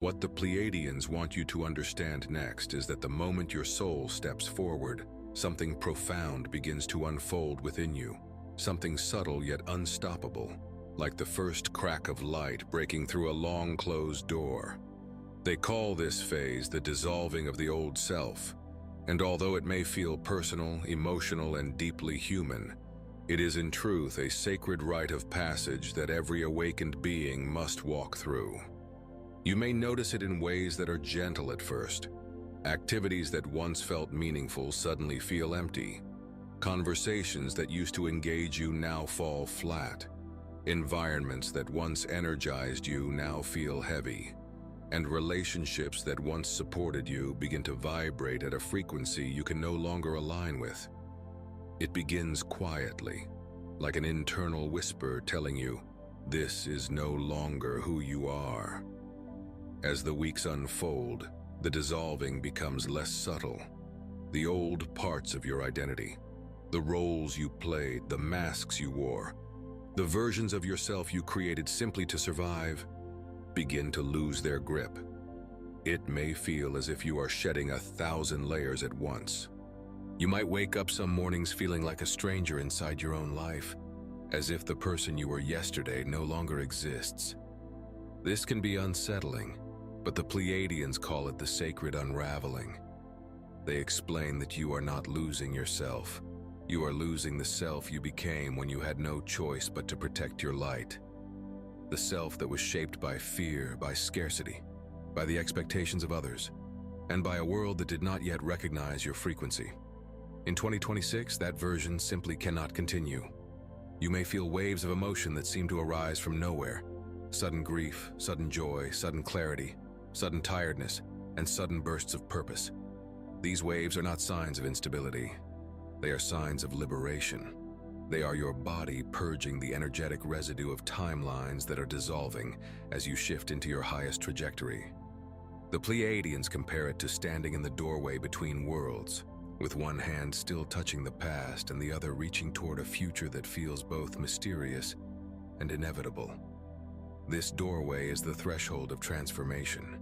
What the Pleiadians want you to understand next is that the moment your soul steps forward, something profound begins to unfold within you, something subtle yet unstoppable, like the first crack of light breaking through a long closed door. They call this phase the dissolving of the old self, and although it may feel personal, emotional, and deeply human, it is in truth a sacred rite of passage that every awakened being must walk through. You may notice it in ways that are gentle at first. Activities that once felt meaningful suddenly feel empty. Conversations that used to engage you now fall flat. Environments that once energized you now feel heavy. And relationships that once supported you begin to vibrate at a frequency you can no longer align with. It begins quietly, like an internal whisper telling you, this is no longer who you are. As the weeks unfold, the dissolving becomes less subtle. The old parts of your identity, the roles you played, the masks you wore, the versions of yourself you created simply to survive, begin to lose their grip. It may feel as if you are shedding 1,000 layers at once. You might wake up some mornings feeling like a stranger inside your own life, as if the person you were yesterday no longer exists. This can be unsettling, but the Pleiadians call it the sacred unraveling. They explain that you are not losing yourself. You are losing the self you became when you had no choice but to protect your light. The self that was shaped by fear, by scarcity, by the expectations of others, and by a world that did not yet recognize your frequency. In 2026, that version simply cannot continue. You may feel waves of emotion that seem to arise from nowhere. Sudden grief, sudden joy, sudden clarity, sudden tiredness, and sudden bursts of purpose. These waves are not signs of instability. They are signs of liberation. They are your body purging the energetic residue of timelines that are dissolving as you shift into your highest trajectory. The Pleiadians compare it to standing in the doorway between worlds, with one hand still touching the past and the other reaching toward a future that feels both mysterious and inevitable. This doorway is the threshold of transformation.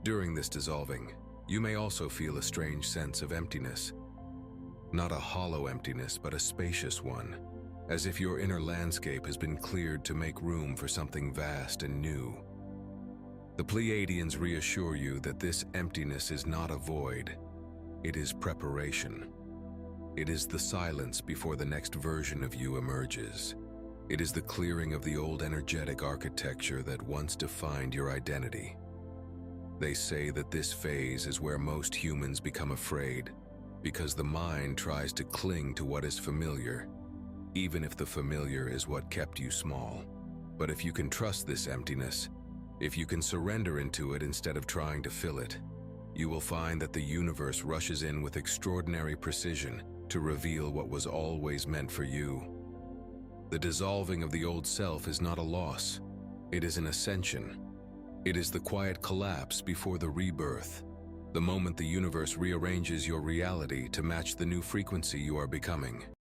During this dissolving, you may also feel a strange sense of emptiness. Not a hollow emptiness, but a spacious one, as if your inner landscape has been cleared to make room for something vast and new. The Pleiadians reassure you that this emptiness is not a void. It is preparation. It is the silence before the next version of you emerges. It is the clearing of the old energetic architecture that once defined your identity. They say that this phase is where most humans become afraid, because the mind tries to cling to what is familiar, even if the familiar is what kept you small. But if you can trust this emptiness, if you can surrender into it instead of trying to fill it, you will find that the universe rushes in with extraordinary precision to reveal what was always meant for you. The dissolving of the old self is not a loss. It is an ascension. It is the quiet collapse before the rebirth, the moment the universe rearranges your reality to match the new frequency you are becoming.